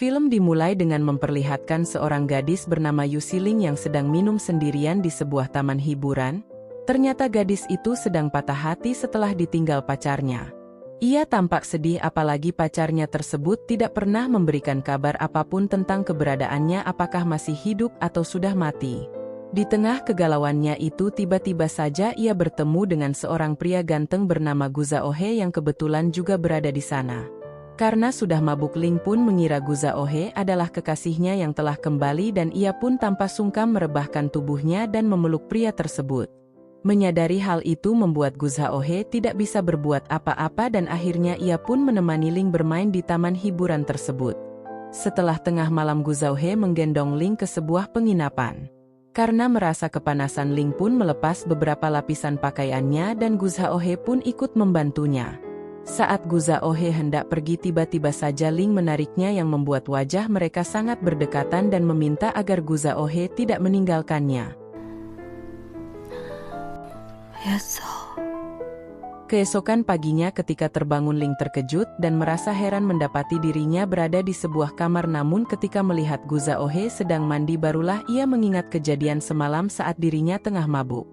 Film dimulai dengan memperlihatkan seorang gadis bernama Yusi Ling yang sedang minum sendirian di sebuah taman hiburan. Ternyata gadis itu sedang patah hati setelah ditinggal pacarnya. Ia tampak sedih apalagi pacarnya tersebut tidak pernah memberikan kabar apapun tentang keberadaannya, apakah masih hidup atau sudah mati. Di tengah kegalauannya itu tiba-tiba saja ia bertemu dengan seorang pria ganteng bernama Guza Ohe yang kebetulan juga berada di sana. Karena sudah mabuk, Ling pun mengira Guza Ohe adalah kekasihnya yang telah kembali dan ia pun tanpa sungkan merebahkan tubuhnya dan memeluk pria tersebut. Menyadari hal itu membuat Guza Ohe tidak bisa berbuat apa-apa dan akhirnya ia pun menemani Ling bermain di taman hiburan tersebut. Setelah tengah malam Guza Ohe menggendong Ling ke sebuah penginapan. Karena merasa kepanasan, Ling pun melepas beberapa lapisan pakaiannya dan Guza Ohe pun ikut membantunya. Saat Guza Ohe hendak pergi tiba-tiba saja Ling menariknya yang membuat wajah mereka sangat berdekatan dan meminta agar Guza Ohe tidak meninggalkannya. Keesokan paginya ketika terbangun Ling terkejut dan merasa heran mendapati dirinya berada di sebuah kamar, namun ketika melihat Guza Ohe sedang mandi barulah ia mengingat kejadian semalam saat dirinya tengah mabuk.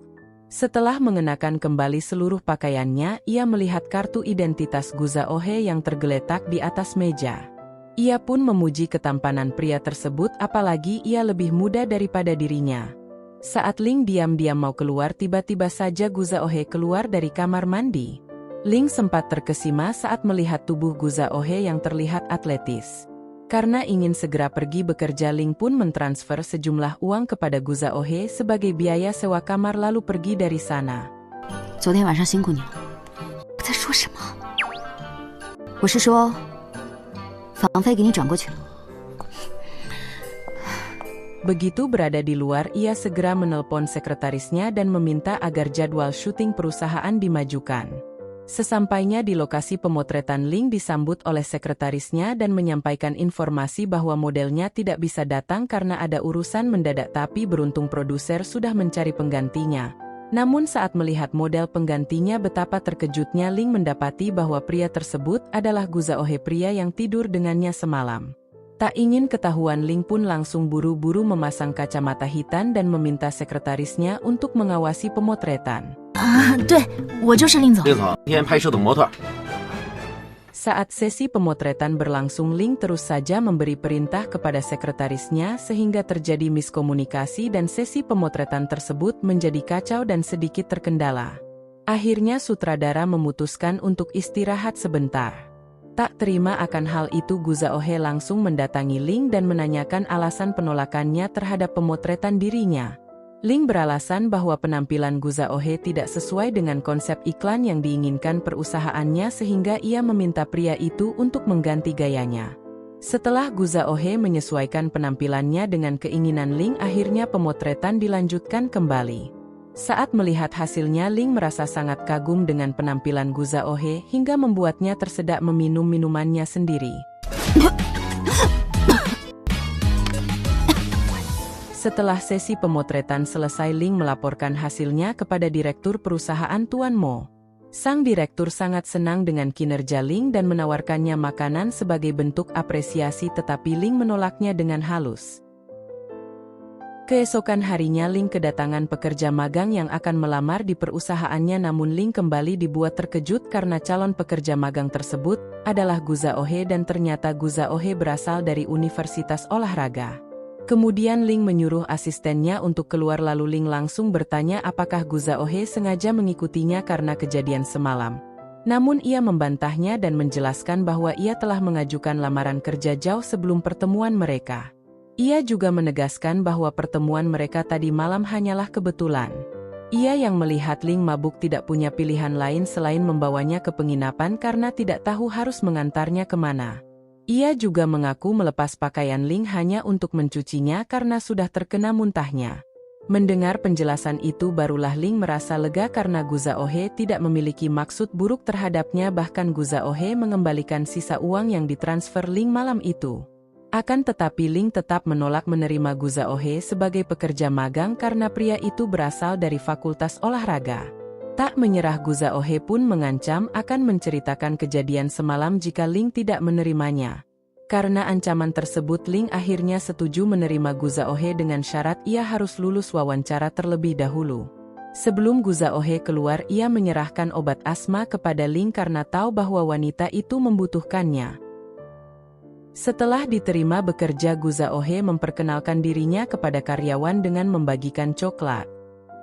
Setelah mengenakan kembali seluruh pakaiannya, ia melihat kartu identitas Guza Ohe yang tergeletak di atas meja. Ia pun memuji ketampanan pria tersebut, apalagi ia lebih muda daripada dirinya. Saat Ling diam-diam mau keluar, tiba-tiba saja Guza Ohe keluar dari kamar mandi. Ling sempat terkesima saat melihat tubuh Guza Ohe yang terlihat atletis. Karena ingin segera pergi bekerja, Ling pun mentransfer sejumlah uang kepada Guza Ohe sebagai biaya sewa kamar lalu pergi dari sana. 昨天晚上辛苦你了。我在说什么？我是说，房费给你转过去了。 Begitu berada di luar, ia segera menelpon sekretarisnya dan meminta agar jadwal syuting perusahaan dimajukan. Sesampainya di lokasi pemotretan, Ling disambut oleh sekretarisnya dan menyampaikan informasi bahwa modelnya tidak bisa datang karena ada urusan mendadak, tapi beruntung produser sudah mencari penggantinya. Namun saat melihat model penggantinya, betapa terkejutnya Ling mendapati bahwa pria tersebut adalah Guza Ohe, pria yang tidur dengannya semalam. Tak ingin ketahuan, Ling pun langsung buru-buru memasang kacamata hitam dan meminta sekretarisnya untuk mengawasi pemotretan. 对，我就是令总。令总，今天拍摄的模特。 Saat sesi pemotretan berlangsung, Ling terus saja memberi perintah kepada sekretarisnya sehingga terjadi miskomunikasi dan sesi pemotretan tersebut menjadi kacau dan sedikit terkendala. Akhirnya sutradara memutuskan untuk istirahat sebentar. Tak terima akan hal itu, Guza Ohe langsung mendatangi Ling dan menanyakan alasan penolakannya terhadap pemotretan dirinya. Ling beralasan bahwa penampilan Guza Ohe tidak sesuai dengan konsep iklan yang diinginkan perusahaannya sehingga ia meminta pria itu untuk mengganti gayanya. Setelah Guza Ohe menyesuaikan penampilannya dengan keinginan Ling, akhirnya pemotretan dilanjutkan kembali. Saat melihat hasilnya, Ling merasa sangat kagum dengan penampilan Guza Ohe hingga membuatnya tersedak meminum minumannya sendiri. Setelah sesi pemotretan selesai, Ling melaporkan hasilnya kepada direktur perusahaan Tuan Mo. Sang direktur sangat senang dengan kinerja Ling dan menawarkannya makanan sebagai bentuk apresiasi, tetapi Ling menolaknya dengan halus. Keesokan harinya, Ling kedatangan pekerja magang yang akan melamar di perusahaannya, namun Ling kembali dibuat terkejut karena calon pekerja magang tersebut adalah Guza Ohe dan ternyata Guza Ohe berasal dari Universitas Olahraga. Kemudian Ling menyuruh asistennya untuk keluar, lalu Ling langsung bertanya apakah Guza Ohe sengaja mengikutinya karena kejadian semalam. Namun ia membantahnya dan menjelaskan bahwa ia telah mengajukan lamaran kerja jauh sebelum pertemuan mereka. Ia juga menegaskan bahwa pertemuan mereka tadi malam hanyalah kebetulan. Ia yang melihat Ling mabuk tidak punya pilihan lain selain membawanya ke penginapan karena tidak tahu harus mengantarnya kemana. Ia juga mengaku melepas pakaian Ling hanya untuk mencucinya karena sudah terkena muntahnya. Mendengar penjelasan itu barulah Ling merasa lega karena Guza Ohe tidak memiliki maksud buruk terhadapnya, bahkan Guza Ohe mengembalikan sisa uang yang ditransfer Ling malam itu. Akan tetapi Ling tetap menolak menerima Guza Ohe sebagai pekerja magang karena pria itu berasal dari Fakultas Olahraga. Tak menyerah, Guza Ohe pun mengancam akan menceritakan kejadian semalam jika Ling tidak menerimanya. Karena ancaman tersebut, Ling akhirnya setuju menerima Gu Zaohe dengan syarat ia harus lulus wawancara terlebih dahulu. Sebelum Gu Zaohe keluar, ia menyerahkan obat asma kepada Ling karena tahu bahwa wanita itu membutuhkannya. Setelah diterima bekerja, Gu Zaohe memperkenalkan dirinya kepada karyawan dengan membagikan coklat.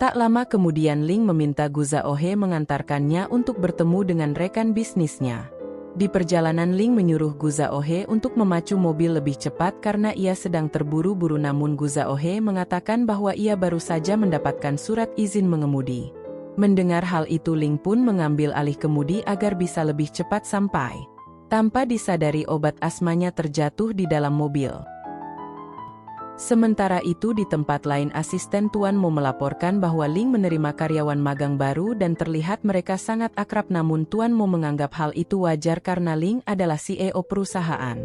Tak lama kemudian Ling meminta Gu Zaohe mengantarkannya untuk bertemu dengan rekan bisnisnya. Di perjalanan, Ling menyuruh Gu Zaohe untuk memacu mobil lebih cepat karena ia sedang terburu-buru, namun Gu Zaohe mengatakan bahwa ia baru saja mendapatkan surat izin mengemudi. Mendengar hal itu, Ling pun mengambil alih kemudi agar bisa lebih cepat sampai. Tanpa disadari, obat asmanya terjatuh di dalam mobil. Sementara itu di tempat lain, asisten Tuan Mo melaporkan bahwa Ling menerima karyawan magang baru dan terlihat mereka sangat akrab, namun Tuan Mo menganggap hal itu wajar karena Ling adalah CEO perusahaan.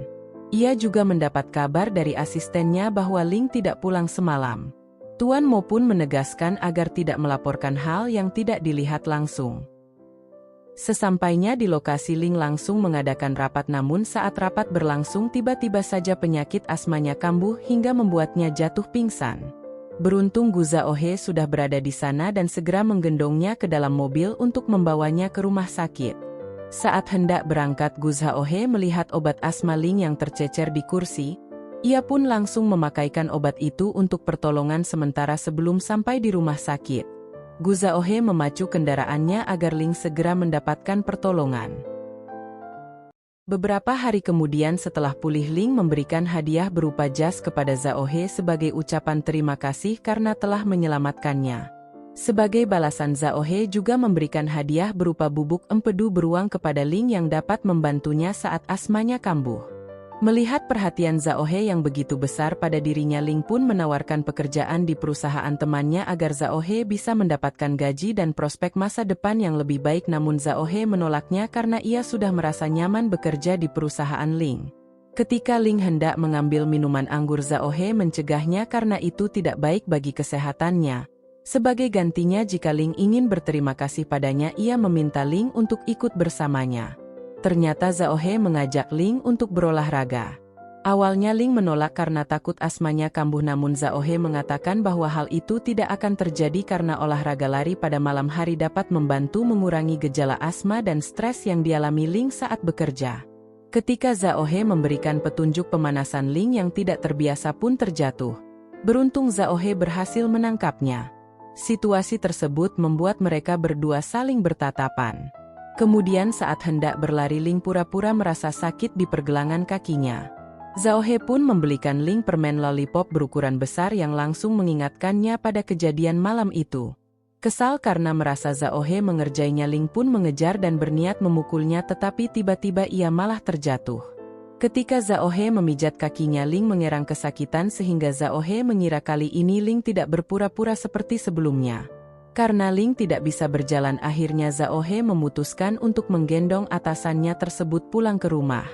Ia juga mendapat kabar dari asistennya bahwa Ling tidak pulang semalam. Tuan Mo pun menegaskan agar tidak melaporkan hal yang tidak dilihat langsung. Sesampainya di lokasi, Ling langsung mengadakan rapat, namun saat rapat berlangsung tiba-tiba saja penyakit asmanya kambuh hingga membuatnya jatuh pingsan. Beruntung Gu Zaohe sudah berada di sana dan segera menggendongnya ke dalam mobil untuk membawanya ke rumah sakit. Saat hendak berangkat, Gu Zaohe melihat obat asma Ling yang tercecer di kursi. Ia pun langsung memakaikan obat itu untuk pertolongan sementara sebelum sampai di rumah sakit. Gu Zaohe memacu kendaraannya agar Ling segera mendapatkan pertolongan. Beberapa hari kemudian setelah pulih, Ling memberikan hadiah berupa jas kepada Zaohe sebagai ucapan terima kasih karena telah menyelamatkannya. Sebagai balasan, Zaohe juga memberikan hadiah berupa bubuk empedu beruang kepada Ling yang dapat membantunya saat asmanya kambuh. Melihat perhatian Zaohe yang begitu besar pada dirinya, Ling pun menawarkan pekerjaan di perusahaan temannya agar Zaohe bisa mendapatkan gaji dan prospek masa depan yang lebih baik, namun Zaohe menolaknya karena ia sudah merasa nyaman bekerja di perusahaan Ling. Ketika Ling hendak mengambil minuman anggur, Zaohe mencegahnya karena itu tidak baik bagi kesehatannya. Sebagai gantinya, jika Ling ingin berterima kasih padanya, ia meminta Ling untuk ikut bersamanya. Ternyata Zaohe mengajak Ling untuk berolahraga. Awalnya Ling menolak karena takut asmanya kambuh, namun Zaohe mengatakan bahwa hal itu tidak akan terjadi karena olahraga lari pada malam hari dapat membantu mengurangi gejala asma dan stres yang dialami Ling saat bekerja. Ketika Zaohe memberikan petunjuk pemanasan, Ling yang tidak terbiasa pun terjatuh. Beruntung Zaohe berhasil menangkapnya. Situasi tersebut membuat mereka berdua saling bertatapan. Kemudian saat hendak berlari, Ling pura-pura merasa sakit di pergelangan kakinya. Zaohe pun membelikan Ling permen lollipop berukuran besar yang langsung mengingatkannya pada kejadian malam itu. Kesal karena merasa Zaohe mengerjainya, Ling pun mengejar dan berniat memukulnya, tetapi tiba-tiba ia malah terjatuh. Ketika Zaohe memijat kakinya, Ling mengerang kesakitan sehingga Zaohe mengira kali ini Ling tidak berpura-pura seperti sebelumnya. Karena Ling tidak bisa berjalan, akhirnya Zaohe memutuskan untuk menggendong atasannya tersebut pulang ke rumah.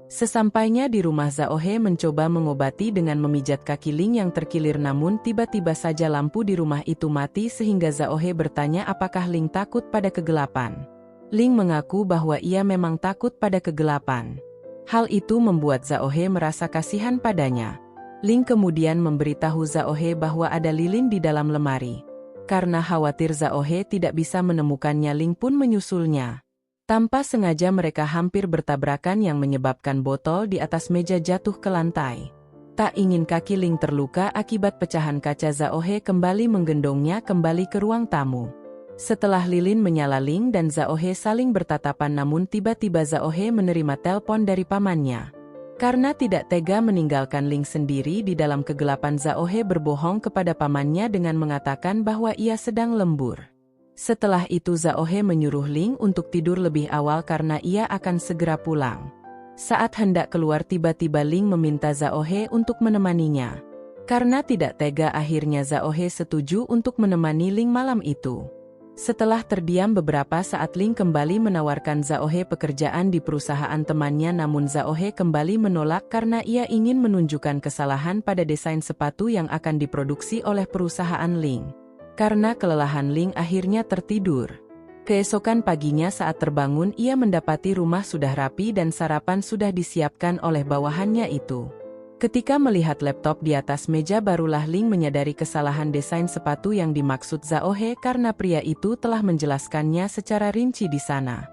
Sesampainya di rumah, Zaohe mencoba mengobati dengan memijat kaki Ling yang terkilir, namun tiba-tiba saja lampu di rumah itu mati sehingga Zaohe bertanya apakah Ling takut pada kegelapan. Ling mengaku bahwa ia memang takut pada kegelapan. Hal itu membuat Zaohe merasa kasihan padanya. Ling kemudian memberitahu Zaohe bahwa ada lilin di dalam lemari. Karena khawatir Zaohe tidak bisa menemukannya, Ling pun menyusulnya. Tanpa sengaja mereka hampir bertabrakan yang menyebabkan botol di atas meja jatuh ke lantai. Tak ingin kaki Ling terluka akibat pecahan kaca, Zaohe kembali menggendongnya kembali ke ruang tamu. Setelah lilin menyala, Ling dan Zaohe saling bertatapan, namun tiba-tiba Zaohe menerima telepon dari pamannya. Karena tidak tega meninggalkan Ling sendiri di dalam kegelapan, Zaohe berbohong kepada pamannya dengan mengatakan bahwa ia sedang lembur. Setelah itu Zaohe menyuruh Ling untuk tidur lebih awal karena ia akan segera pulang. Saat hendak keluar, tiba-tiba Ling meminta Zaohe untuk menemaninya. Karena tidak tega, akhirnya Zaohe setuju untuk menemani Ling malam itu. Setelah terdiam beberapa saat, Ling kembali menawarkan Zaohe pekerjaan di perusahaan temannya, namun Zaohe kembali menolak karena ia ingin menunjukkan kesalahan pada desain sepatu yang akan diproduksi oleh perusahaan Ling. Karena kelelahan, Ling akhirnya tertidur. Keesokan paginya saat terbangun ia mendapati rumah sudah rapi dan sarapan sudah disiapkan oleh bawahannya itu. Ketika melihat laptop di atas meja barulah Ling menyadari kesalahan desain sepatu yang dimaksud Zhao He karena pria itu telah menjelaskannya secara rinci di sana.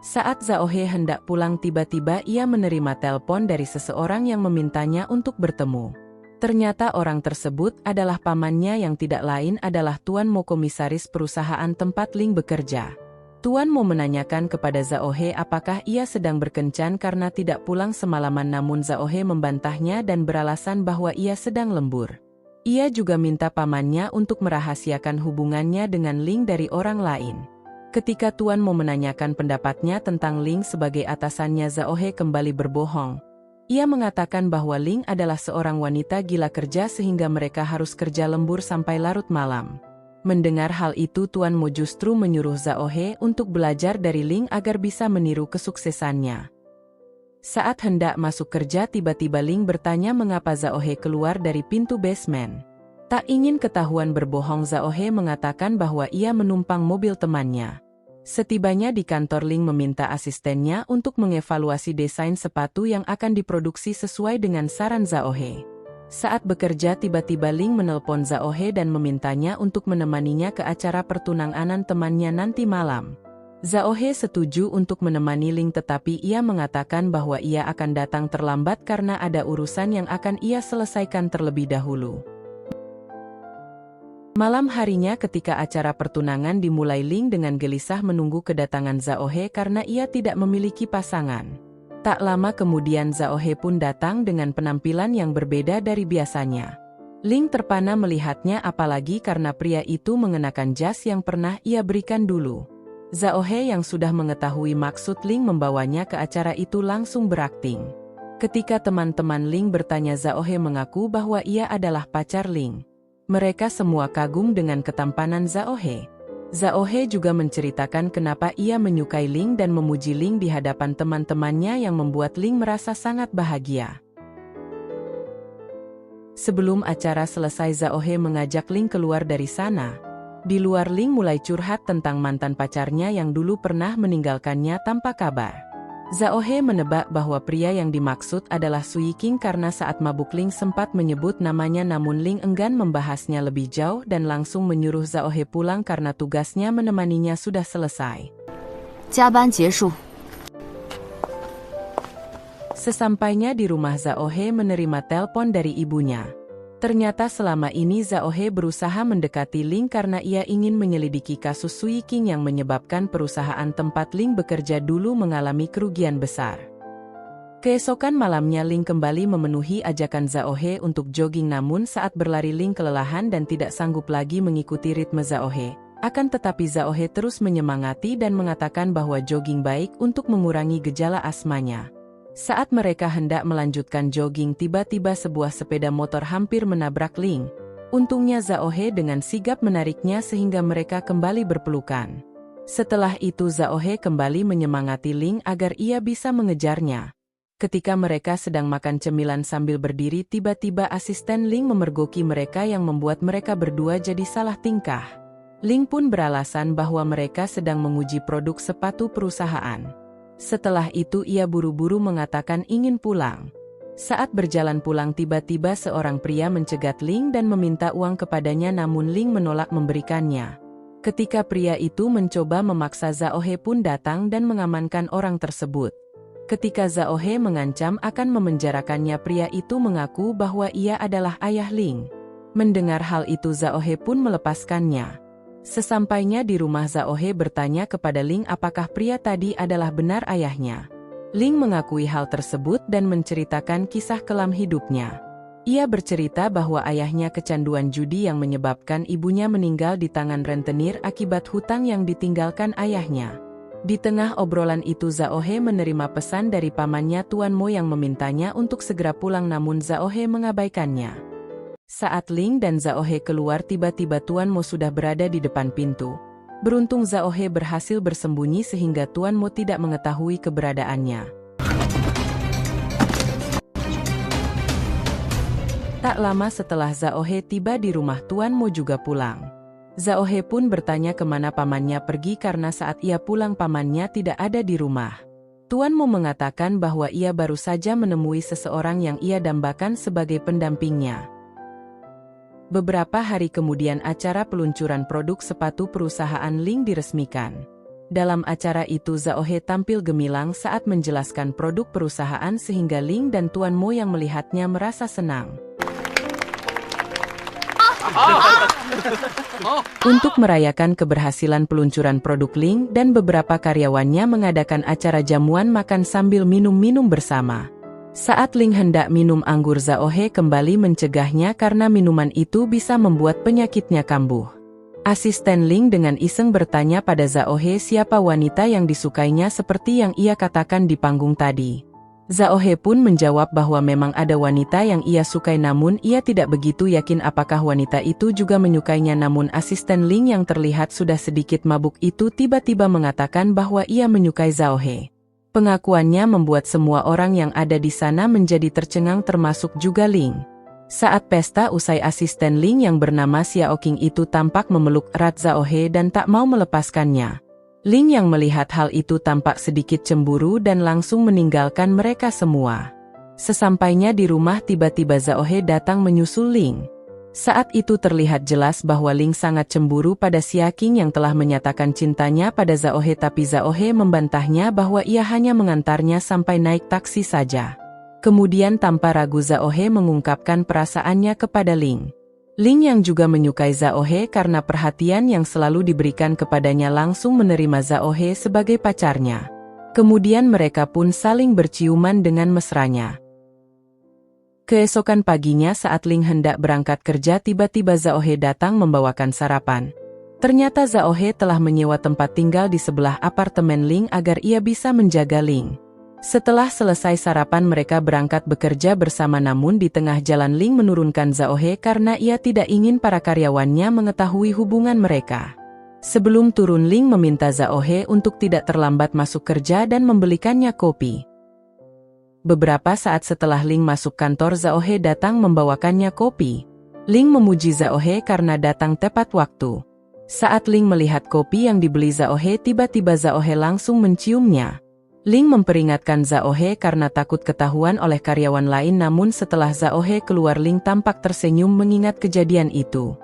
Saat Zhao He hendak pulang tiba-tiba ia menerima telepon dari seseorang yang memintanya untuk bertemu. Ternyata orang tersebut adalah pamannya yang tidak lain adalah Tuan Mo, komisaris perusahaan tempat Ling bekerja. Tuan Mo menanyakan kepada Zhao He apakah ia sedang berkencan karena tidak pulang semalaman, namun Zhao He membantahnya dan beralasan bahwa ia sedang lembur. Ia juga minta pamannya untuk merahasiakan hubungannya dengan Ling dari orang lain. Ketika Tuan Mo menanyakan pendapatnya tentang Ling sebagai atasannya, Zhao He kembali berbohong. Ia mengatakan bahwa Ling adalah seorang wanita gila kerja sehingga mereka harus kerja lembur sampai larut malam. Mendengar hal itu Tuan Mo justru menyuruh Zhao He untuk belajar dari Ling agar bisa meniru kesuksesannya. Saat hendak masuk kerja tiba-tiba Ling bertanya mengapa Zhao He keluar dari pintu basement. Tak ingin ketahuan berbohong, Zhao He mengatakan bahwa ia menumpang mobil temannya. Setibanya di kantor, Ling meminta asistennya untuk mengevaluasi desain sepatu yang akan diproduksi sesuai dengan saran Zhao He. Saat bekerja tiba-tiba Ling menelpon Zhao He dan memintanya untuk menemaninya ke acara pertunangan temannya nanti malam. Zhao He setuju untuk menemani Ling tetapi ia mengatakan bahwa ia akan datang terlambat karena ada urusan yang akan ia selesaikan terlebih dahulu. Malam harinya ketika acara pertunangan dimulai, Ling dengan gelisah menunggu kedatangan Zhao He karena ia tidak memiliki pasangan. Tak lama kemudian Zhao He pun datang dengan penampilan yang berbeda dari biasanya. Ling terpana melihatnya apalagi karena pria itu mengenakan jas yang pernah ia berikan dulu. Zhao He yang sudah mengetahui maksud Ling membawanya ke acara itu langsung berakting. Ketika teman-teman Ling bertanya, Zhao He mengaku bahwa ia adalah pacar Ling. Mereka semua kagum dengan ketampanan Zhao He. Zhao He juga menceritakan kenapa ia menyukai Ling dan memuji Ling di hadapan teman-temannya yang membuat Ling merasa sangat bahagia. Sebelum acara selesai Zhao He mengajak Ling keluar dari sana. Di luar Ling mulai curhat tentang mantan pacarnya yang dulu pernah meninggalkannya tanpa kabar. Zhao He menebak bahwa pria yang dimaksud adalah Sui Qing karena saat mabuk Ling sempat menyebut namanya, namun Ling enggan membahasnya lebih jauh dan langsung menyuruh Zhao He pulang karena tugasnya menemaninya sudah selesai. 加班结束. Sesampainya di rumah Zhao He menerima telepon dari ibunya. Ternyata selama ini Zhao He berusaha mendekati Ling karena ia ingin menyelidiki kasus Sui Qing yang menyebabkan perusahaan tempat Ling bekerja dulu mengalami kerugian besar. Keesokan malamnya Ling kembali memenuhi ajakan Zhao He untuk jogging, namun saat berlari Ling kelelahan dan tidak sanggup lagi mengikuti ritme Zhao He. Akan tetapi Zhao He terus menyemangati dan mengatakan bahwa jogging baik untuk mengurangi gejala asmanya. Saat mereka hendak melanjutkan jogging tiba-tiba sebuah sepeda motor hampir menabrak Ling. Untungnya Zhao He dengan sigap menariknya sehingga mereka kembali berpelukan. Setelah itu Zhao He kembali menyemangati Ling agar ia bisa mengejarnya. Ketika mereka sedang makan cemilan sambil berdiri tiba-tiba asisten Ling memergoki mereka yang membuat mereka berdua jadi salah tingkah. Ling pun beralasan bahwa mereka sedang menguji produk sepatu perusahaan. Setelah itu ia buru-buru mengatakan ingin pulang. Saat berjalan pulang tiba-tiba seorang pria mencegat Ling dan meminta uang kepadanya, namun Ling menolak memberikannya. Ketika pria itu mencoba memaksa, Zhao He pun datang dan mengamankan orang tersebut. Ketika Zhao He mengancam akan memenjarakannya, pria itu mengaku bahwa ia adalah ayah Ling. Mendengar hal itu Zhao He pun melepaskannya. Sesampainya di rumah Zhao He bertanya kepada Ling apakah pria tadi adalah benar ayahnya. Ling mengakui hal tersebut dan menceritakan kisah kelam hidupnya. Ia bercerita bahwa ayahnya kecanduan judi yang menyebabkan ibunya meninggal di tangan rentenir akibat hutang yang ditinggalkan ayahnya. Di tengah obrolan itu Zhao He menerima pesan dari pamannya Tuan Mo yang memintanya untuk segera pulang, namun Zhao He mengabaikannya. Saat Ling dan Zhao He keluar tiba-tiba Tuan Mo sudah berada di depan pintu. Beruntung Zhao He berhasil bersembunyi sehingga Tuan Mo tidak mengetahui keberadaannya. Tak lama setelah Zhao He tiba di rumah, Tuan Mo juga pulang. Zhao He pun bertanya kemana pamannya pergi karena saat ia pulang pamannya tidak ada di rumah. Tuan Mo mengatakan bahwa ia baru saja menemui seseorang yang ia dambakan sebagai pendampingnya. Beberapa hari kemudian acara peluncuran produk sepatu perusahaan Ling diresmikan. Dalam acara itu Zhao He tampil gemilang saat menjelaskan produk perusahaan sehingga Ling dan Tuan Mo yang melihatnya merasa senang. Untuk merayakan keberhasilan peluncuran produk Ling dan beberapa karyawannya mengadakan acara jamuan makan sambil minum-minum bersama. Saat Ling hendak minum anggur Zhao He kembali mencegahnya karena minuman itu bisa membuat penyakitnya kambuh. Asisten Ling dengan iseng bertanya pada Zhao He siapa wanita yang disukainya seperti yang ia katakan di panggung tadi. Zhao He pun menjawab bahwa memang ada wanita yang ia sukai namun ia tidak begitu yakin apakah wanita itu juga menyukainya namun asisten Ling yang terlihat sudah sedikit mabuk itu tiba-tiba mengatakan bahwa ia menyukai Zhao He. Pengakuannya membuat semua orang yang ada di sana menjadi tercengang termasuk juga Ling. Saat pesta usai asisten Ling yang bernama Xiao Qing itu tampak memeluk erat Zhao He dan tak mau melepaskannya. Ling yang melihat hal itu tampak sedikit cemburu dan langsung meninggalkan mereka semua. Sesampainya di rumah tiba-tiba Zhao He datang menyusul Ling. Saat itu terlihat jelas bahwa Ling sangat cemburu pada Xiao Qing yang telah menyatakan cintanya pada Zhao He tapi Zhao He membantahnya bahwa ia hanya mengantarnya sampai naik taksi saja. Kemudian tanpa ragu Zhao He mengungkapkan perasaannya kepada Ling. Ling yang juga menyukai Zhao He karena perhatian yang selalu diberikan kepadanya langsung menerima Zhao He sebagai pacarnya. Kemudian mereka pun saling berciuman dengan mesranya. Keesokan paginya saat Ling hendak berangkat kerja tiba-tiba Zhao He datang membawakan sarapan. Ternyata Zhao He telah menyewa tempat tinggal di sebelah apartemen Ling agar ia bisa menjaga Ling. Setelah selesai sarapan mereka berangkat bekerja bersama namun di tengah jalan Ling menurunkan Zhao He karena ia tidak ingin para karyawannya mengetahui hubungan mereka. Sebelum turun Ling meminta Zhao He untuk tidak terlambat masuk kerja dan membelikannya kopi. Beberapa saat setelah Ling masuk kantor Zhao He datang membawakannya kopi. Ling memuji Zhao He karena datang tepat waktu. Saat Ling melihat kopi yang dibeli Zhao He tiba-tiba Zhao He langsung menciumnya. Ling memperingatkan Zhao He karena takut ketahuan oleh karyawan lain namun setelah Zhao He keluar Ling tampak tersenyum mengingat kejadian itu.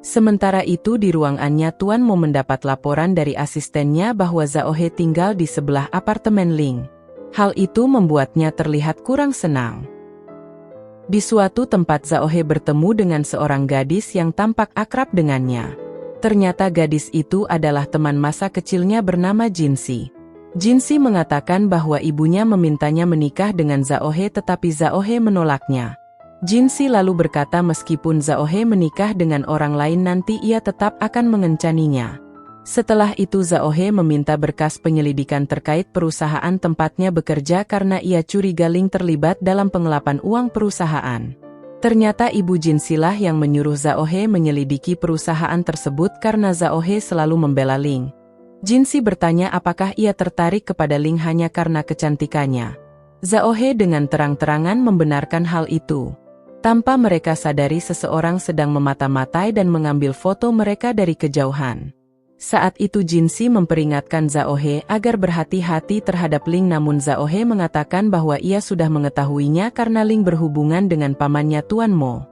Sementara itu di ruangannya Tuan Mo mendapat laporan dari asistennya bahwa Zhao He tinggal di sebelah apartemen Ling. Hal itu membuatnya terlihat kurang senang. Di suatu tempat Zhao He bertemu dengan seorang gadis yang tampak akrab dengannya. Ternyata gadis itu adalah teman masa kecilnya bernama Jinxi. Jinxi mengatakan bahwa ibunya memintanya menikah dengan Zhao He tetapi Zhao He menolaknya. Jinxi lalu berkata meskipun Zhao He menikah dengan orang lain nanti ia tetap akan mengencaninya. Setelah itu Zhao He meminta berkas penyelidikan terkait perusahaan tempatnya bekerja karena ia curiga Ling terlibat dalam pengelapan uang perusahaan. Ternyata ibu Jinxi lah yang menyuruh Zhao He menyelidiki perusahaan tersebut karena Zhao He selalu membela Ling. Jinxi bertanya apakah ia tertarik kepada Ling hanya karena kecantikannya. Zhao He dengan terang-terangan membenarkan hal itu. Tanpa mereka sadari seseorang sedang memata-matai dan mengambil foto mereka dari kejauhan. Saat itu Jinxi memperingatkan Zhao He agar berhati-hati terhadap Ling namun Zhao He mengatakan bahwa ia sudah mengetahuinya karena Ling berhubungan dengan pamannya Tuan Mo.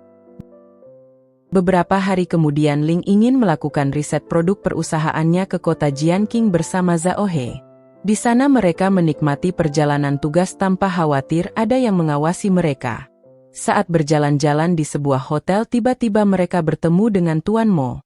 Beberapa hari kemudian Ling ingin melakukan riset produk perusahaannya ke kota Jianqing bersama Zhao He. Di sana mereka menikmati perjalanan tugas tanpa khawatir ada yang mengawasi mereka. Saat berjalan-jalan di sebuah hotel tiba-tiba mereka bertemu dengan Tuan Mo.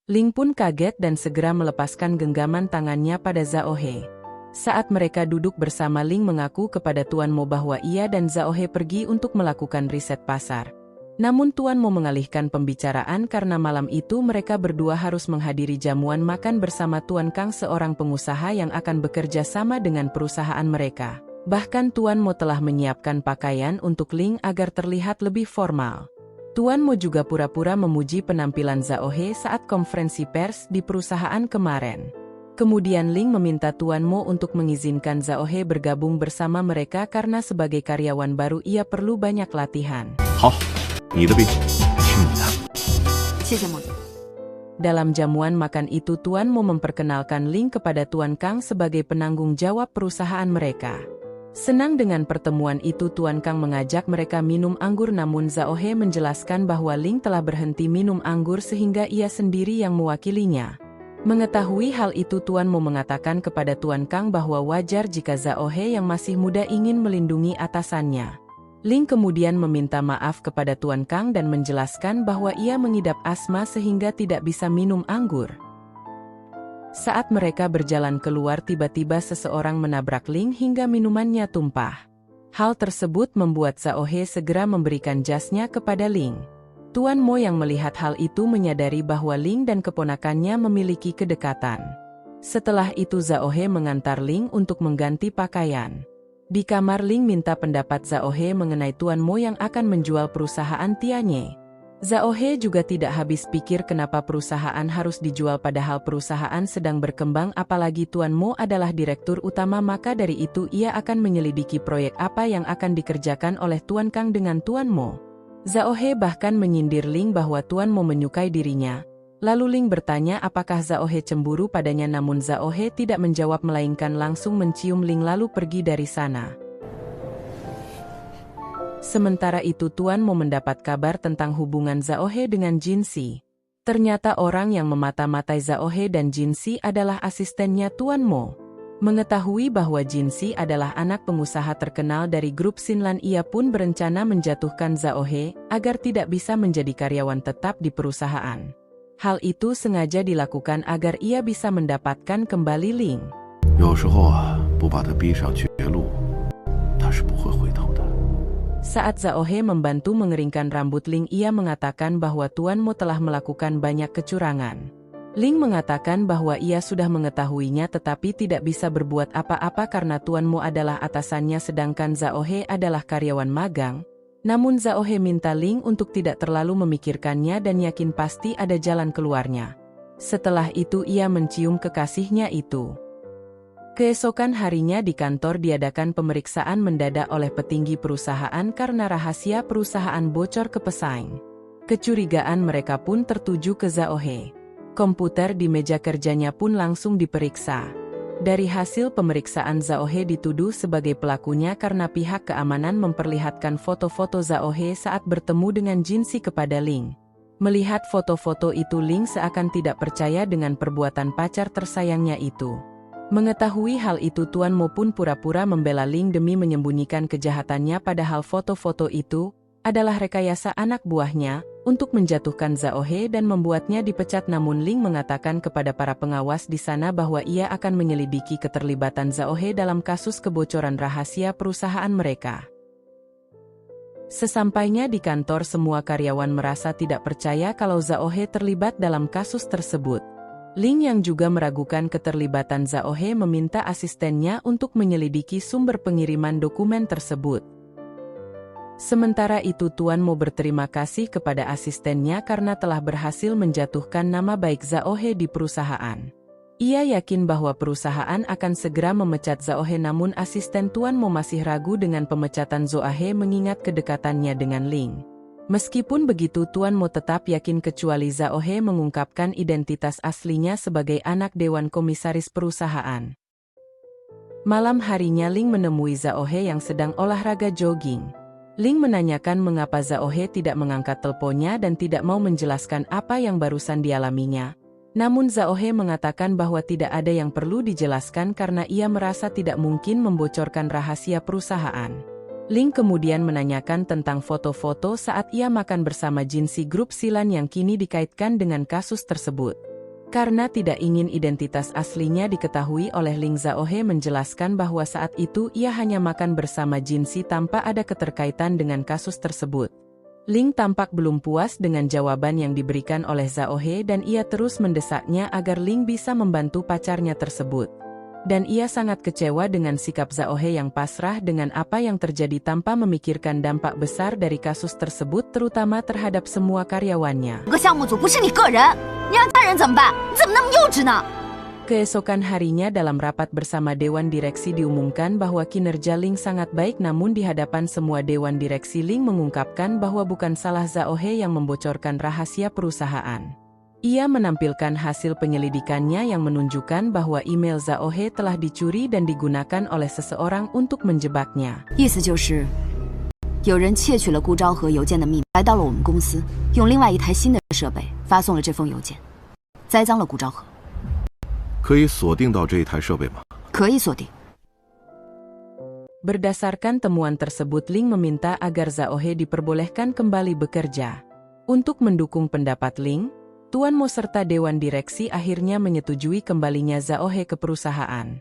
Ling pun kaget dan segera melepaskan genggaman tangannya pada Zhao He. Saat mereka duduk bersama Ling mengaku kepada Tuan Mo bahwa ia dan Zhao He pergi untuk melakukan riset pasar. Namun Tuan Mo mengalihkan pembicaraan karena malam itu mereka berdua harus menghadiri jamuan makan bersama Tuan Kang seorang pengusaha yang akan bekerja sama dengan perusahaan mereka. Bahkan Tuan Mo telah menyiapkan pakaian untuk Ling agar terlihat lebih formal. Tuan Mo juga pura-pura memuji penampilan Zhao He saat konferensi pers di perusahaan kemarin. Kemudian Ling meminta Tuan Mo untuk mengizinkan Zhao He bergabung bersama mereka karena sebagai karyawan baru ia perlu banyak latihan. 好，你的病，听你的。谢谢莫总。 Dalam jamuan makan itu Tuan Mo memperkenalkan Ling kepada Tuan Kang sebagai penanggung jawab perusahaan mereka. Senang dengan pertemuan itu Tuan Kang mengajak mereka minum anggur namun Zhao He menjelaskan bahwa Ling telah berhenti minum anggur sehingga ia sendiri yang mewakilinya. Mengetahui hal itu Tuan Mo mengatakan kepada Tuan Kang bahwa wajar jika Zhao He yang masih muda ingin melindungi atasannya. Ling kemudian meminta maaf kepada Tuan Kang dan menjelaskan bahwa ia mengidap asma sehingga tidak bisa minum anggur. Saat mereka berjalan keluar tiba-tiba seseorang menabrak Ling hingga minumannya tumpah. Hal tersebut membuat Zhao He segera memberikan jasnya kepada Ling. Tuan Mo yang melihat hal itu menyadari bahwa Ling dan keponakannya memiliki kedekatan. Setelah itu Zhao He mengantar Ling untuk mengganti pakaian. Di kamar Ling minta pendapat Zhao He mengenai Tuan Mo yang akan menjual perusahaan Tianye. Zhao He juga tidak habis pikir kenapa perusahaan harus dijual padahal perusahaan sedang berkembang apalagi Tuan Mo adalah direktur utama maka dari itu ia akan menyelidiki proyek apa yang akan dikerjakan oleh Tuan Kang dengan Tuan Mo. Zhao He bahkan menyindir Ling bahwa Tuan Mo menyukai dirinya. Lalu Ling bertanya apakah Zhao He cemburu padanya namun Zhao He tidak menjawab melainkan langsung mencium Ling lalu pergi dari sana. Sementara itu Tuan Mo mendapat kabar tentang hubungan Zhao He dengan Jin Si. Ternyata orang yang memata-matai Zhao He dan Jin Si adalah asistennya Tuan Mo. Mengetahui bahwa Jin Si adalah anak pengusaha terkenal dari grup Xinlan ia pun berencana menjatuhkan Zhao He agar tidak bisa menjadi karyawan tetap di perusahaan. Hal itu sengaja dilakukan agar ia bisa mendapatkan kembali Ling. 有时候啊，不把他逼上绝路，他是不会回头的。 Saat Zhao He membantu mengeringkan rambut Ling, ia mengatakan bahwa Tuan Mo telah melakukan banyak kecurangan. Ling mengatakan bahwa ia sudah mengetahuinya tetapi tidak bisa berbuat apa-apa karena Tuan Mo adalah atasannya sedangkan Zhao He adalah karyawan magang. Namun Zhao He minta Ling untuk tidak terlalu memikirkannya dan yakin pasti ada jalan keluarnya. Setelah itu ia mencium kekasihnya itu. Keesokan harinya di kantor diadakan pemeriksaan mendadak oleh petinggi perusahaan karena rahasia perusahaan bocor ke pesaing. Kecurigaan mereka pun tertuju ke Zhao He. Komputer di meja kerjanya pun langsung diperiksa. Dari hasil pemeriksaan Zhao He dituduh sebagai pelakunya karena pihak keamanan memperlihatkan foto-foto Zhao He saat bertemu dengan Jin Si kepada Ling. Melihat foto-foto itu Ling seakan tidak percaya dengan perbuatan pacar tersayangnya itu. Mengetahui hal itu Tuan Mo pun pura-pura membela Ling demi menyembunyikan kejahatannya padahal foto-foto itu adalah rekayasa anak buahnya untuk menjatuhkan Zhao He dan membuatnya dipecat namun Ling mengatakan kepada para pengawas di sana bahwa ia akan menyelidiki keterlibatan Zhao He dalam kasus kebocoran rahasia perusahaan mereka. Sesampainya di kantor semua karyawan merasa tidak percaya kalau Zhao He terlibat dalam kasus tersebut. Ling yang juga meragukan keterlibatan Zhao He meminta asistennya untuk menyelidiki sumber pengiriman dokumen tersebut. Sementara itu Tuan Mo berterima kasih kepada asistennya karena telah berhasil menjatuhkan nama baik Zhao He di perusahaan. Ia yakin bahwa perusahaan akan segera memecat Zhao He namun asisten Tuan Mo masih ragu dengan pemecatan Zhao He mengingat kedekatannya dengan Ling. Meskipun begitu Tuan Mo tetap yakin kecuali Zhao He mengungkapkan identitas aslinya sebagai anak dewan komisaris perusahaan. Malam harinya Ling menemui Zhao He yang sedang olahraga jogging. Ling menanyakan mengapa Zhao He tidak mengangkat teleponnya dan tidak mau menjelaskan apa yang barusan dialaminya. Namun Zhao He mengatakan bahwa tidak ada yang perlu dijelaskan karena ia merasa tidak mungkin membocorkan rahasia perusahaan. Ling kemudian menanyakan tentang foto-foto saat ia makan bersama Jin Si grup Xinlan yang kini dikaitkan dengan kasus tersebut. Karena tidak ingin identitas aslinya diketahui oleh Ling, Zhao He menjelaskan bahwa saat itu ia hanya makan bersama Jin Si tanpa ada keterkaitan dengan kasus tersebut. Ling tampak belum puas dengan jawaban yang diberikan oleh Zhao He dan ia terus mendesaknya agar Ling bisa membantu pacarnya tersebut. Dan ia sangat kecewa dengan sikap Zaohe yang pasrah dengan apa yang terjadi tanpa memikirkan dampak besar dari kasus tersebut terutama terhadap semua karyawannya. Keesokan harinya dalam rapat bersama Dewan Direksi diumumkan bahwa kinerja Ling sangat baik namun di hadapan semua Dewan Direksi Ling mengungkapkan bahwa bukan salah Zaohe yang membocorkan rahasia perusahaan. Ia menampilkan hasil penyelidikannya yang menunjukkan bahwa email Zaohe telah dicuri dan digunakan oleh seseorang untuk menjebaknya. 意思就是有人窃取了顾昭和邮件的密码，来到了我们公司，用另外一台新的设备发送了这封邮件，栽赃了顾昭和。可以锁定到这一台设备吗？可以锁定。 Berdasarkan temuan tersebut, Ling meminta agar Zaohe diperbolehkan kembali bekerja. Untuk mendukung pendapat Ling, Tuan Mo serta Dewan Direksi akhirnya menyetujui kembalinya Zaohe ke perusahaan.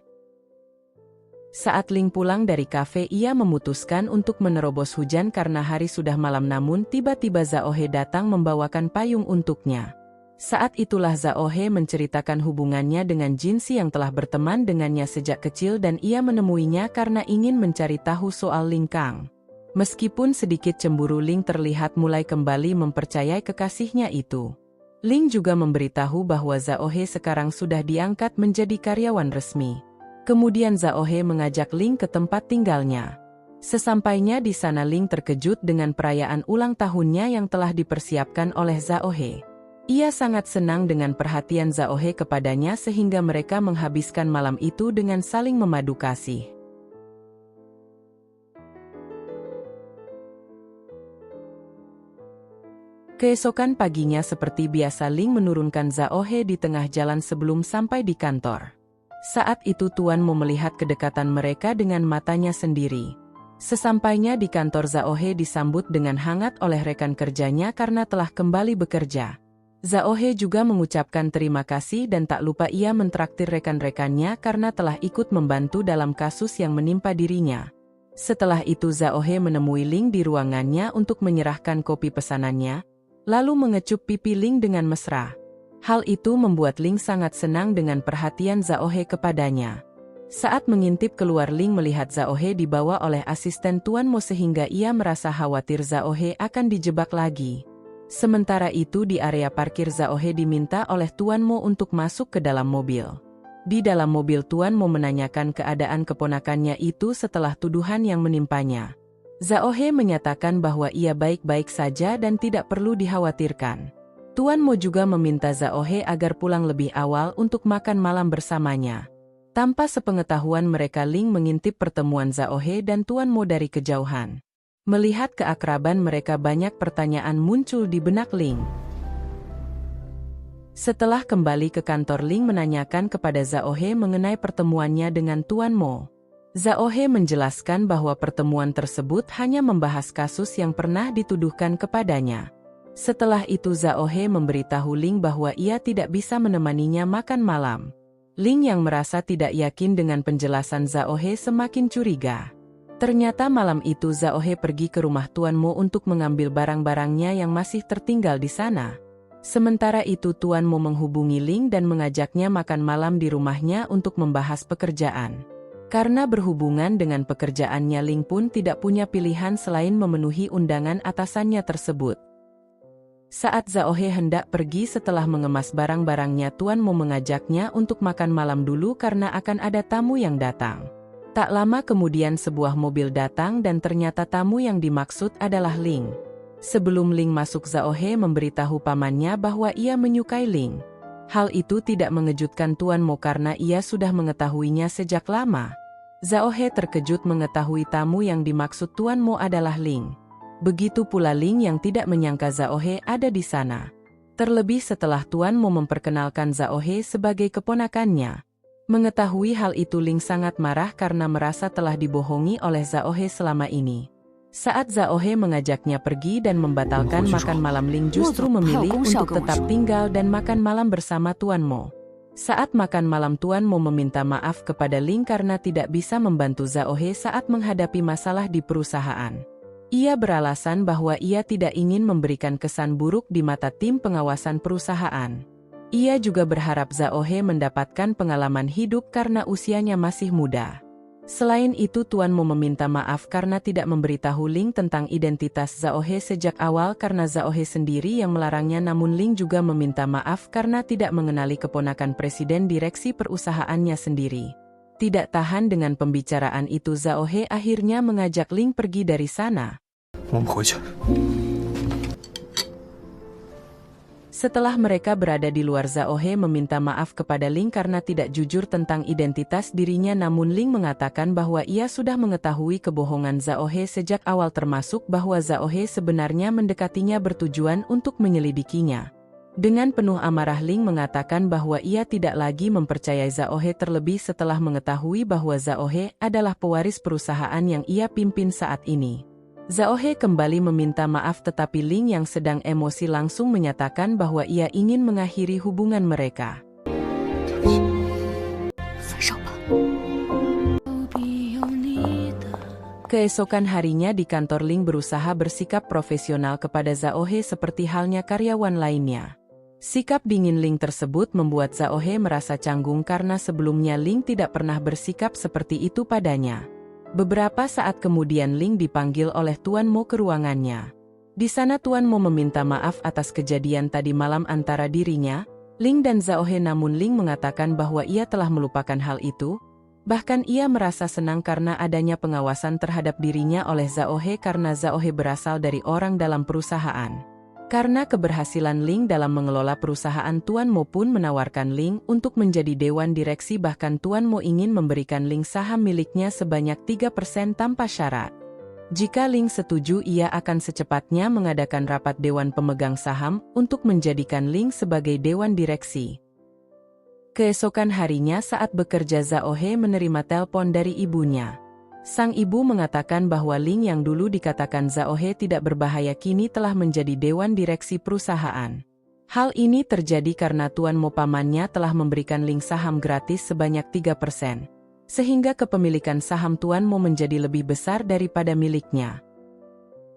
Saat Ling pulang dari kafe, ia memutuskan untuk menerobos hujan karena hari sudah malam namun tiba-tiba Zaohe datang membawakan payung untuknya. Saat itulah Zaohe menceritakan hubungannya dengan Jinsi yang telah berteman dengannya sejak kecil dan ia menemuinya karena ingin mencari tahu soal Ling Kang. Meskipun sedikit cemburu, Ling terlihat mulai kembali mempercayai kekasihnya itu. Ling juga memberitahu bahwa Zaohe sekarang sudah diangkat menjadi karyawan resmi. Kemudian Zaohe mengajak Ling ke tempat tinggalnya. Sesampainya di sana, Ling terkejut dengan perayaan ulang tahunnya yang telah dipersiapkan oleh Zaohe. Ia sangat senang dengan perhatian Zaohe kepadanya sehingga mereka menghabiskan malam itu dengan saling memadu kasih. Keesokan paginya seperti biasa, Ling menurunkan Zaohe di tengah jalan sebelum sampai di kantor. Saat itu Tuan Mo melihat kedekatan mereka dengan matanya sendiri. Sesampainya di kantor, Zaohe disambut dengan hangat oleh rekan kerjanya karena telah kembali bekerja. Zaohe juga mengucapkan terima kasih dan tak lupa ia mentraktir rekan-rekannya karena telah ikut membantu dalam kasus yang menimpa dirinya. Setelah itu Zaohe menemui Ling di ruangannya untuk menyerahkan kopi pesanannya, lalu mengecup pipi Ling dengan mesra. Hal itu membuat Ling sangat senang dengan perhatian Zaohe kepadanya. Saat mengintip keluar, Ling melihat Zaohe dibawa oleh asisten Tuan Mo sehingga ia merasa khawatir Zaohe akan dijebak lagi. Sementara itu di area parkir, Zaohe diminta oleh Tuan Mo untuk masuk ke dalam mobil. Di dalam mobil, Tuan Mo menanyakan keadaan keponakannya itu setelah tuduhan yang menimpanya. Zaohe menyatakan bahwa ia baik-baik saja dan tidak perlu dikhawatirkan. Tuan Mo juga meminta Zaohe agar pulang lebih awal untuk makan malam bersamanya. Tanpa sepengetahuan mereka, Ling mengintip pertemuan Zaohe dan Tuan Mo dari kejauhan. Melihat keakraban mereka, banyak pertanyaan muncul di benak Ling. Setelah kembali ke kantor, Ling menanyakan kepada Zaohe mengenai pertemuannya dengan Tuan Mo. Zaohe menjelaskan bahwa pertemuan tersebut hanya membahas kasus yang pernah dituduhkan kepadanya. Setelah itu Zaohe memberitahu Ling bahwa ia tidak bisa menemaninya makan malam. Ling yang merasa tidak yakin dengan penjelasan Zaohe semakin curiga. Ternyata malam itu Zaohe pergi ke rumah Tuan Mo untuk mengambil barang-barangnya yang masih tertinggal di sana. Sementara itu Tuan Mo menghubungi Ling dan mengajaknya makan malam di rumahnya untuk membahas pekerjaan. Karena berhubungan dengan pekerjaannya, Ling pun tidak punya pilihan selain memenuhi undangan atasannya tersebut. Saat Zaohe hendak pergi setelah mengemas barang-barangnya, Tuan Mo mengajaknya untuk makan malam dulu karena akan ada tamu yang datang. Tak lama kemudian sebuah mobil datang dan ternyata tamu yang dimaksud adalah Ling. Sebelum Ling masuk, Zaohe memberitahu pamannya bahwa ia menyukai Ling. Hal itu tidak mengejutkan Tuan Mo karena ia sudah mengetahuinya sejak lama. Zaohe terkejut mengetahui tamu yang dimaksud Tuan Mo adalah Ling. Begitu pula Ling yang tidak menyangka Zaohe ada di sana. Terlebih setelah Tuan Mo memperkenalkan Zaohe sebagai keponakannya. Mengetahui hal itu, Ling sangat marah karena merasa telah dibohongi oleh Zaohe selama ini. Saat Zaohe mengajaknya pergi dan membatalkan makan malam, Ling justru memilih untuk tetap tinggal dan makan malam bersama Tuan Mo. Saat makan malam, Tuan Mo meminta maaf kepada Ling karena tidak bisa membantu Zaohe saat menghadapi masalah di perusahaan. Ia beralasan bahwa ia tidak ingin memberikan kesan buruk di mata tim pengawasan perusahaan. Ia juga berharap Zhao He mendapatkan pengalaman hidup karena usianya masih muda. Selain itu, Tuan Mo meminta maaf karena tidak memberitahu Ling tentang identitas Zhao He sejak awal karena Zhao He sendiri yang melarangnya, namun Ling juga meminta maaf karena tidak mengenali keponakan presiden direksi perusahaannya sendiri. Tidak tahan dengan pembicaraan itu, Zhao He akhirnya mengajak Ling pergi dari sana. Setelah mereka berada di luar, Zhao He meminta maaf kepada Ling karena tidak jujur tentang identitas dirinya, namun Ling mengatakan bahwa ia sudah mengetahui kebohongan Zhao He sejak awal, termasuk bahwa Zhao He sebenarnya mendekatinya bertujuan untuk menyelidikinya. Dengan penuh amarah, Ling mengatakan bahwa ia tidak lagi mempercayai Zhao He, terlebih setelah mengetahui bahwa Zhao He adalah pewaris perusahaan yang ia pimpin saat ini. Zhao He kembali meminta maaf, tetapi Ling yang sedang emosi langsung menyatakan bahwa ia ingin mengakhiri hubungan mereka. Keesokan harinya di kantor, Ling berusaha bersikap profesional kepada Zhao He seperti halnya karyawan lainnya. Sikap dingin Ling tersebut membuat Zhao He merasa canggung karena sebelumnya Ling tidak pernah bersikap seperti itu padanya. Beberapa saat kemudian Ling dipanggil oleh Tuan Mo ke ruangannya. Di sana Tuan Mo meminta maaf atas kejadian tadi malam antara dirinya, Ling dan Zhao He, namun Ling mengatakan bahwa ia telah melupakan hal itu. Bahkan ia merasa senang karena adanya pengawasan terhadap dirinya oleh Zhao He karena Zhao He berasal dari orang dalam perusahaan. Karena keberhasilan Ling dalam mengelola perusahaan, Tuan Mo pun menawarkan Ling untuk menjadi dewan direksi, bahkan Tuan Mo ingin memberikan Ling saham miliknya sebanyak 3% tanpa syarat. Jika Ling setuju, ia akan secepatnya mengadakan rapat dewan pemegang saham untuk menjadikan Ling sebagai dewan direksi. Keesokan harinya saat bekerja, Zhao He menerima telepon dari ibunya. Sang ibu mengatakan bahwa Ling yang dulu dikatakan Zhao He tidak berbahaya kini telah menjadi dewan direksi perusahaan. Hal ini terjadi karena Tuan Mo pamannya telah memberikan Ling saham gratis sebanyak 3%. Sehingga kepemilikan saham Tuan Mo menjadi lebih besar daripada miliknya.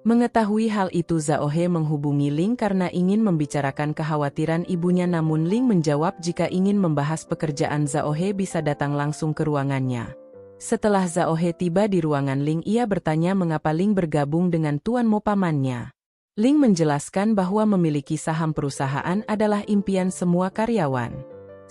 Mengetahui hal itu, Zhao He menghubungi Ling karena ingin membicarakan kekhawatiran ibunya, namun Ling menjawab jika ingin membahas pekerjaan Zhao He bisa datang langsung ke ruangannya. Setelah Zhao He tiba di ruangan Ling, ia bertanya mengapa Ling bergabung dengan Tuan Mo pamannya. Ling menjelaskan bahwa memiliki saham perusahaan adalah impian semua karyawan.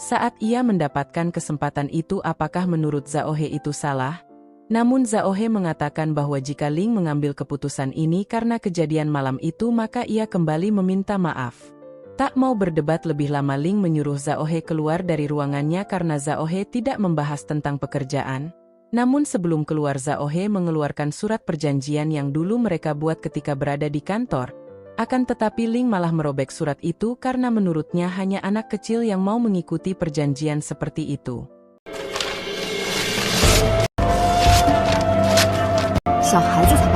Saat ia mendapatkan kesempatan itu, apakah menurut Zhao He itu salah? Namun Zhao He mengatakan bahwa jika Ling mengambil keputusan ini karena kejadian malam itu, maka ia kembali meminta maaf. Tak mau berdebat lebih lama, Ling menyuruh Zhao He keluar dari ruangannya karena Zhao He tidak membahas tentang pekerjaan. Namun sebelum keluar, Zhao He mengeluarkan surat perjanjian yang dulu mereka buat ketika berada di kantor. Akan tetapi Ling malah merobek surat itu karena menurutnya hanya anak kecil yang mau mengikuti perjanjian seperti itu. 小孩子才